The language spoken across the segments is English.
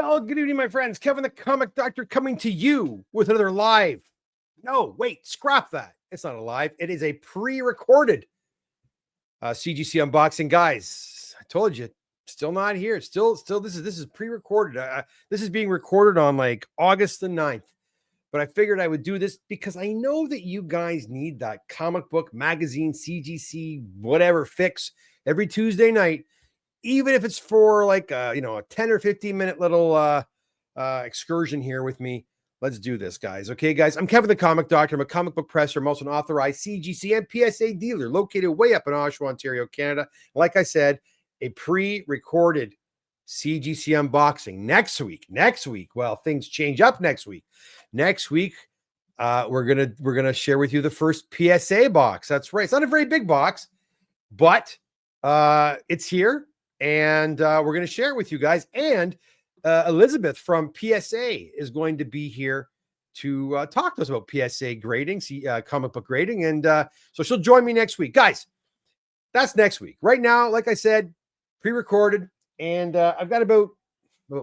Well, good evening, my friends. Kevin the Comic Doctor coming to you with another live. No, wait, scrap that. It's not a live. It is a pre-recorded CGC unboxing, guys. I told you, still not here. Still, this is pre-recorded. This is being recorded on like August the 9th. But I figured I would do this because I know that you guys need that comic book magazine, CGC, whatever fix every Tuesday night. Even if it's for like a 10 or 15 minute little excursion here with me. Let's do this, guys. Okay, guys, I'm Kevin the Comic Doctor. I'm a comic book presser. I'm also an authorized CGC and PSA dealer located way up in Oshawa, Ontario, Canada. Like I said, a pre-recorded CGC unboxing next week. Well, things change up next week. Next week, we're gonna share with you the first PSA box. That's right. It's not a very big box, but it's here. And we're going to share it with you guys. And Elizabeth from PSA is going to be here to talk to us about PSA grading, comic book grading. And so she'll join me next week. Guys, that's next week. Right now, like I said, pre-recorded. And I've got about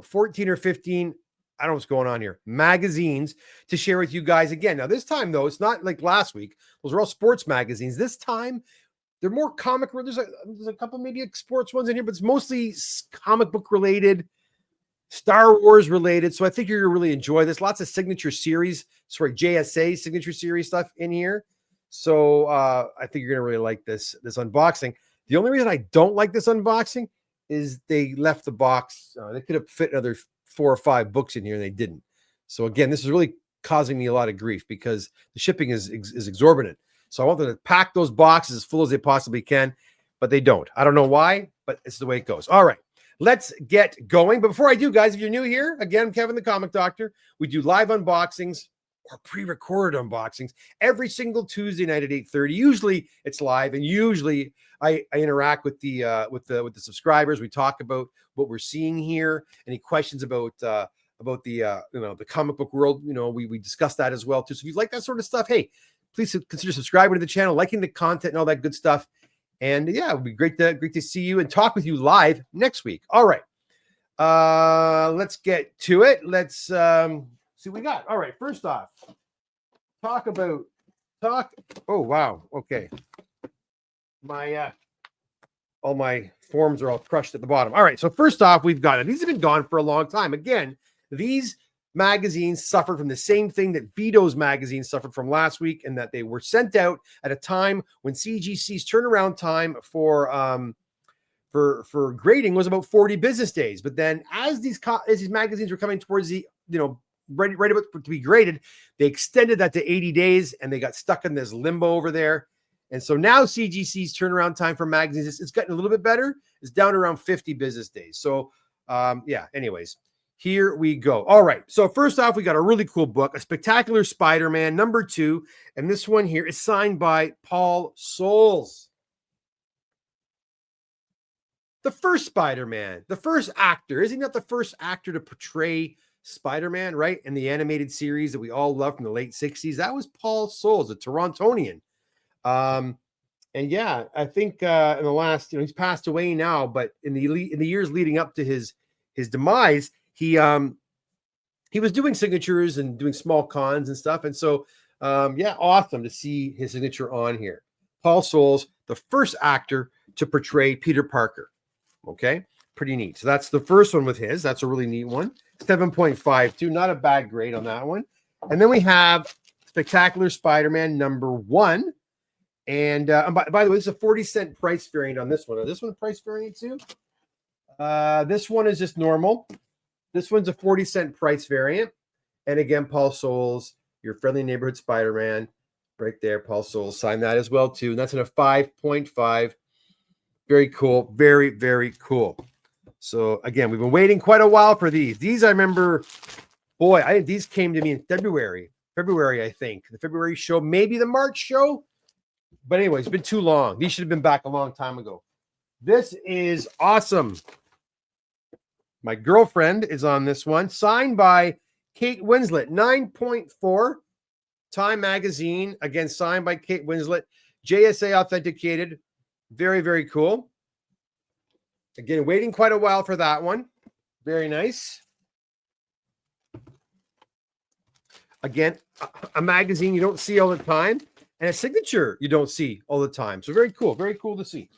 14 or 15, I don't know what's going on here, magazines to share with you guys again. Now, this time, though, it's not like last week. Those are all sports magazines. This time, they're more comic. There's a couple maybe sports ones in here, but it's mostly comic book related, Star Wars related. So I think you're going to really enjoy this. Lots of signature series, JSA signature series stuff in here. So I think you're going to really like this unboxing. The only reason I don't like this unboxing is they left the box. They could have fit another 4 or 5 books in here and they didn't. So again, this is really causing me a lot of grief because the shipping is exorbitant. So I want them to pack those boxes as full as they possibly can, but they don't. I don't know why, but it's the way it goes. All right, let's get going. But before I do, guys, if you're new here, again, I'm Kevin the Comic Doctor. We do live unboxings or pre-recorded unboxings every single Tuesday night at 8:30. Usually it's live, and usually I interact with the subscribers. We talk about what we're seeing here. Any questions about the comic book world? We discuss that as well too. So if you like that sort of stuff, hey, please consider subscribing to the channel, liking the content and all that good stuff. And yeah, it would be great to see you and talk with you live next week. All right. Let's get to it. Let's see what we got. All right. First off, Oh, wow. Okay. All my forms are all crushed at the bottom. All right. So first off, we've got it. These have been gone for a long time. Again, these magazines suffered from the same thing that Vito's magazine suffered from last week, and that they were sent out at a time when CGC's turnaround time for grading was about 40 business days. But then as these magazines were coming towards the ready about to be graded, they extended that to 80 days and they got stuck in this limbo over there. And so now CGC's turnaround time for magazines it's gotten a little bit better. It's down to around 50 business days. So yeah, anyways, here we go. All right. So first off, we got a really cool book, A Spectacular Spider-Man #2. And this one here is signed by Paul Soles. The first Spider-Man, the first actor. Is he not the first actor to portray Spider-Man, right? In the animated series that we all love from the late 60s. That was Paul Soles, a Torontonian. And yeah, I think in the last, he's passed away now, but in the years leading up to his demise, he was doing signatures and doing small cons and stuff. And so, yeah, awesome to see his signature on here. Paul Soles, the first actor to portray Peter Parker. Okay, pretty neat. So that's the first one with his. That's a really neat one. 7.52, not a bad grade on that one. And then we have Spectacular Spider-Man #1. And by the way, this is a 40-cent price variant on this one. Is this one a price variant too? This one is just normal. This one's a 40-cent price variant. And again, Paul Soles, your friendly neighborhood Spider-Man. Right there, Paul Soles signed that as well too. And that's in a 5.5. Very cool. Very, very cool. So again, we've been waiting quite a while for these. These I remember, boy, these came to me in February, I think. The February show, maybe the March show. But anyway, it's been too long. These should have been back a long time ago. This is awesome. My girlfriend is on this one. Signed by Kate Winslet. 9.4. Time Magazine. Again, signed by Kate Winslet. JSA authenticated. Very, very cool. Again, waiting quite a while for that one. Very nice. Again, a magazine you don't see all the time, and a signature you don't see all the time. So very cool to see.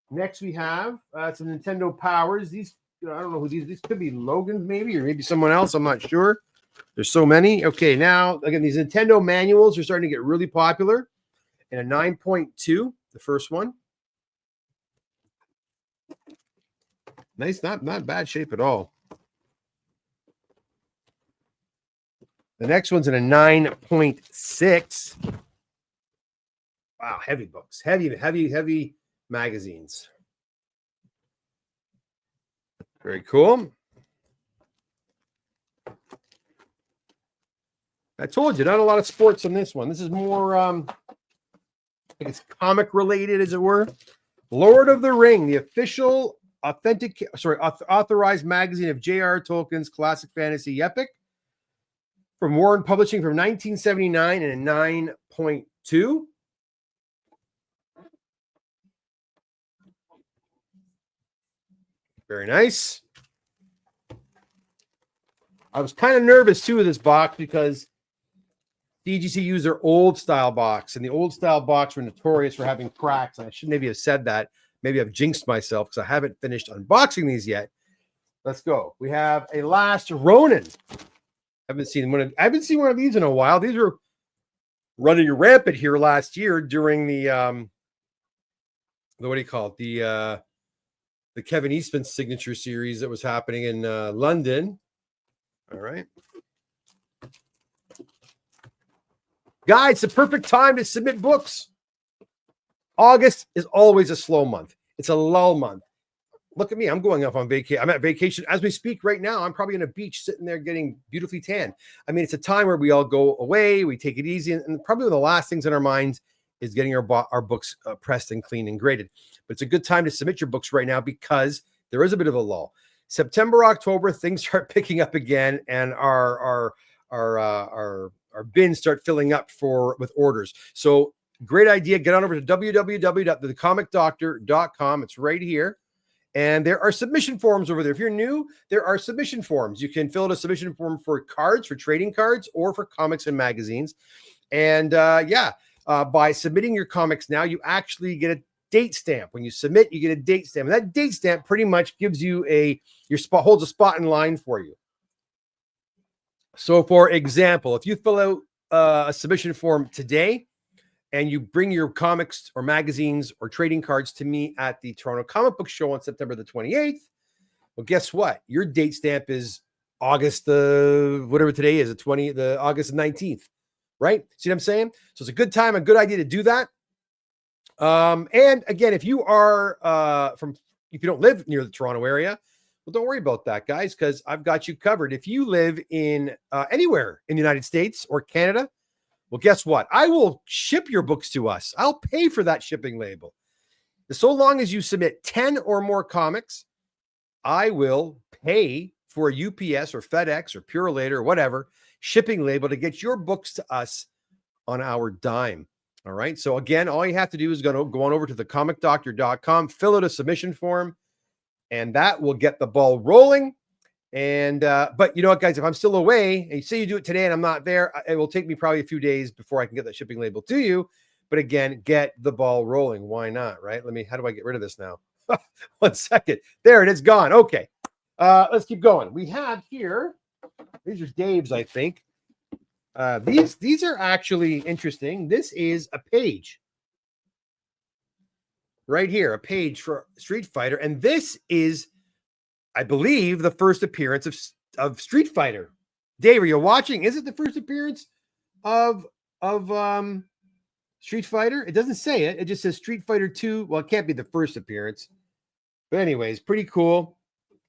Next, we have some Nintendo Powers. These, I don't know who these could be Logan's maybe, or maybe someone else. I'm not sure. There's so many. Okay, now, again, these Nintendo manuals are starting to get really popular. And a 9.2, the first one. Nice, not bad shape at all. The next one's in a 9.6. Wow, heavy books. Heavy magazines. Very cool. I told you, not a lot of sports on this one. This is more, I think it's comic related, as it were. Lord of the Ring, the official authorized magazine of J.R. Tolkien's classic fantasy epic. From Warren Publishing from 1979 and a 9.2. Very nice. I was kind of nervous too with this box because CGC used their old style box, and the old style box were notorious for having cracks. And I should maybe have said that. Maybe I've jinxed myself because I haven't finished unboxing these yet. Let's go. We have a Last Ronin. I haven't seen one of these in a while. These were running rampant here last year during the what do you call it? The Kevin Eastman signature series that was happening in London. All right. Guys, the perfect time to submit books. August is always a slow month. It's a lull month. Look at me. I'm going off on vacation. I'm at vacation as we speak right now. I'm probably on a beach sitting there getting beautifully tan. I mean, it's a time where we all go away. We take it easy. And probably one of the last things in our minds is getting our books pressed and cleaned and graded. But it's a good time to submit your books right now because there is a bit of a lull. September, October, things start picking up again, and our bins start filling up with orders. So great idea. Get on over to www.thecomicdoctor.com. It's right here. And there are submission forms over there. If you're new, there are submission forms. You can fill out a submission form for cards, for trading cards, or for comics and magazines. And by submitting your comics now, you actually get a date stamp. When you submit, you get a date stamp. And that date stamp pretty much gives you holds a spot in line for you. So for example, if you fill out a submission form today, and you bring your comics or magazines or trading cards to me at the Toronto Comic Book Show on September the 28th, well, guess what? Your date stamp is August, whatever today is, August 19th, right? See what I'm saying? So it's a good time, a good idea to do that. And again, if you are if you don't live near the Toronto area, well, don't worry about that, guys, because I've got you covered. If you live in anywhere in the United States or Canada, well, guess what? I will ship your books to us. I'll pay for that shipping label. So long as you submit 10 or more comics, I will pay for a UPS or FedEx or Purolator or whatever shipping label to get your books to us on our dime. All right. So again, all you have to do is go on over to thecomicdoctor.com, fill out a submission form, and that will get the ball rolling. And but you know what, guys, if I'm still away and you say you do it today and I'm not there, it will take me probably a few days before I can get that shipping label to you. But again, get the ball rolling. Why not? Right? How do I get rid of this now? 1 second. There it is, gone. Okay. Let's keep going. We have here, these are Dave's, I think. These are actually interesting. This is a page right here, a page for Street Fighter. And this is, I believe, the first appearance of Street Fighter. Dave, are you watching? Is it the first appearance of Street Fighter? It doesn't say it. It just says Street Fighter 2. Well, it can't be the first appearance. But anyways, pretty cool.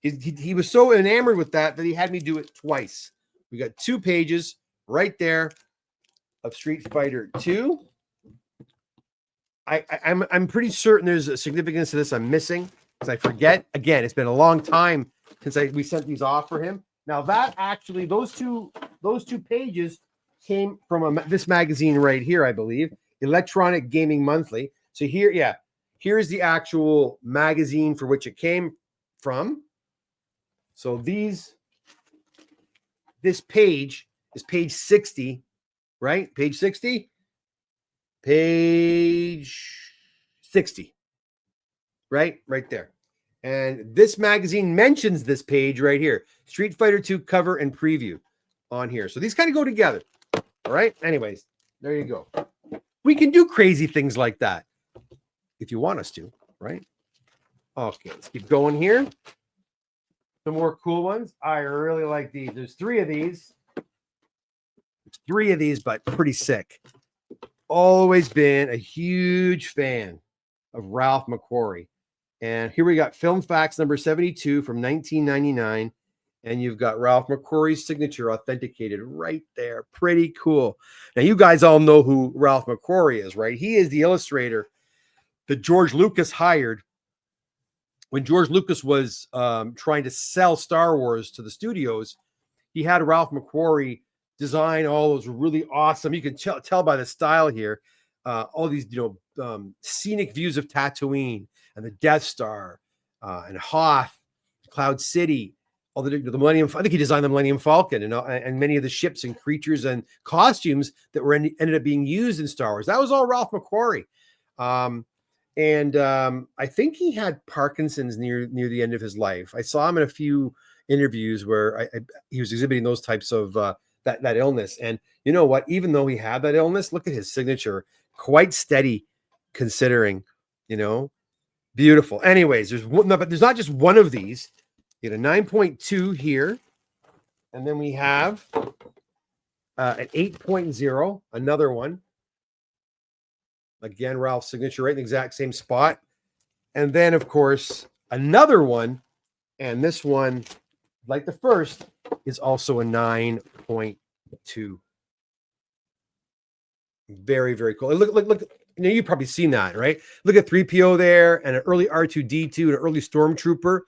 He was so enamored with that he had me do it twice. We got 2 pages right there of Street Fighter 2. I'm pretty certain there's a significance to this I'm missing. Because I forget. Again, it's been a long time since we sent these off for him. Now that actually, those two pages came from this magazine right here, I believe, Electronic Gaming Monthly. So here's the actual magazine for which it came from. So this page is page 60, right? Page 60. Page 60, right? Right there. And this magazine mentions this page right here, Street Fighter 2 cover and preview on here. So these kind of go together. All right. Anyways, there you go. We can do crazy things like that if you want us to, right? Okay, let's keep going here. Some more cool ones. I really like these. There's three of these. But pretty sick. Always been a huge fan of Ralph McQuarrie. And here we got Film Facts number 72 from 1999. And you've got Ralph McQuarrie's signature authenticated right there. Pretty cool. Now, you guys all know who Ralph McQuarrie is, right? He is the illustrator that George Lucas hired when George Lucas was trying to sell Star Wars to the studios. He had Ralph McQuarrie design all those really awesome, you can tell by the style here, all these scenic views of Tatooine and the Death Star and Hoth, Cloud City, all the Millennium. I think he designed the Millennium Falcon and many of the ships and creatures and costumes that were ended up being used in Star Wars. That was all Ralph McQuarrie. I think he had Parkinson's near the end of his life. I saw him in a few interviews where he was exhibiting those types of that illness. And you know what? Even though he had that illness, look at his signature, quite steady, considering. Beautiful. Anyways, but there's not just one of these. You get a 9.2 here, and then we have an 8.0, another one. Again, Ralph's signature right in the exact same spot. And then, of course, another one. And this one, like the first, is also a 9.2. Very, very cool. Look. You've probably seen that, right? Look at 3PO there and an early R2-D2 and an early Stormtrooper.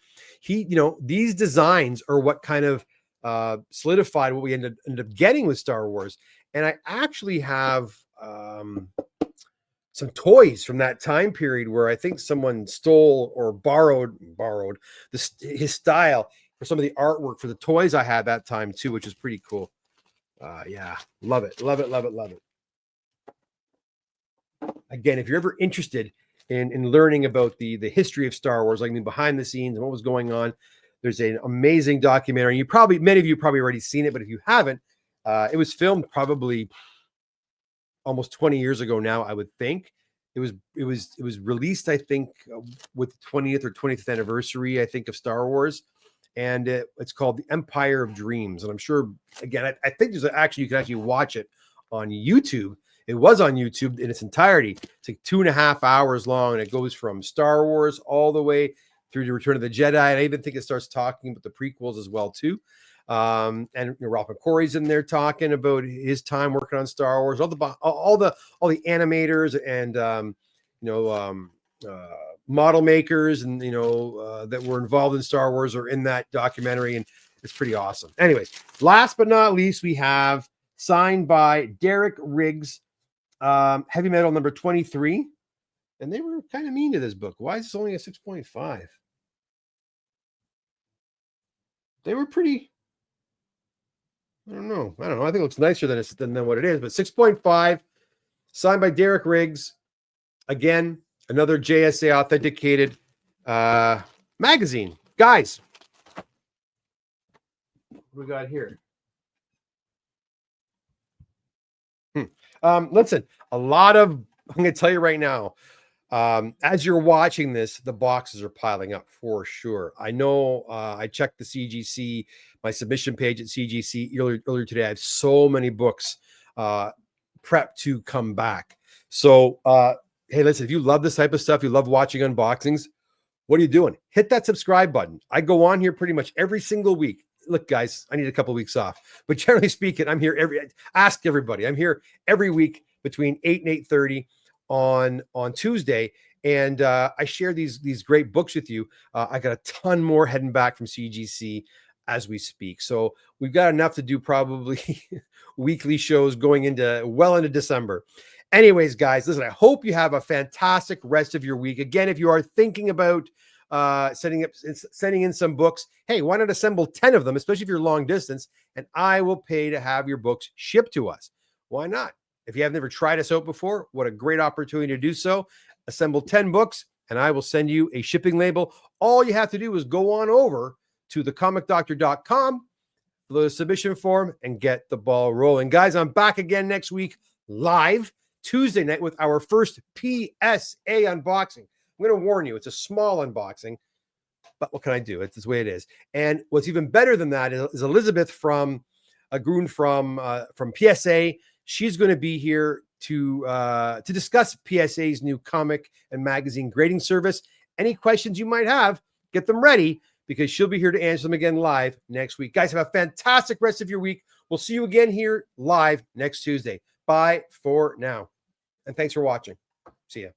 These designs are what kind of solidified what we ended up getting with Star Wars. And I actually have some toys from that time period where I think someone stole or borrowed his style for some of the artwork for the toys I had that time too, which is pretty cool. Yeah, love it. Again, if you're ever interested in learning about the history of Star Wars, like behind the scenes and what was going on, there's an amazing documentary. Many of you probably already seen it, but if you haven't, it was filmed probably almost 20 years ago now, I would think. It was released, I think, with the 20th or 25th anniversary, I think, of Star Wars. And it's called The Empire of Dreams. And I'm sure, again, I think you can actually watch it on YouTube. It was on YouTube in its entirety. It's like 2.5 hours long, and it goes from Star Wars all the way through to Return of the Jedi. And I even think it starts talking about the prequels as well too. And Ralph McQuarrie's in there talking about his time working on Star Wars. All the animators and model makers and that were involved in Star Wars are in that documentary, and it's pretty awesome. Anyways, last but not least, we have signed by Derek Riggs, Heavy Metal number 23. And they were kind of mean to this book. Why is this only a 6.5? They were pretty, I don't know. I think it looks nicer than what it is, but 6.5, signed by Derek Riggs. Again, another JSA authenticated magazine. Guys, what we got here? Listen, I'm going to tell you right now, as you're watching this, the boxes are piling up for sure. I know I checked the CGC, my submission page at CGC earlier today. I have so many books prepped to come back. So, hey, listen, if you love this type of stuff, you love watching unboxings, what are you doing? Hit that subscribe button. I go on here pretty much every single week. Look, guys, I need a couple of weeks off, but generally speaking, I'm here ask everybody. I'm here every week between 8 and 8:30 on Tuesday. And I share these great books with you. I got a ton more heading back from CGC as we speak. So we've got enough to do, probably weekly shows going into December. Anyways, guys, listen, I hope you have a fantastic rest of your week. Again, if you are thinking about sending in some books. Hey, why not assemble 10 of them, especially if you're long distance, and I will pay to have your books shipped to us. Why not? If you have never tried us out before, what a great opportunity to do so. Assemble 10 books, and I will send you a shipping label. All you have to do is go on over to thecomicdoctor.com, fill out a submission form, and get the ball rolling. Guys, I'm back again next week live Tuesday night with our first PSA unboxing. I'm going to warn you, it's a small unboxing, but what can I do? It's the way it is. And what's even better than that is Elizabeth from Groon from PSA. She's going to be here to discuss PSA's new comic and magazine grading service. Any questions you might have, get them ready, because she'll be here to answer them again live next week. Guys, have a fantastic rest of your week. We'll see you again here live next Tuesday. Bye for now. And thanks for watching. See ya.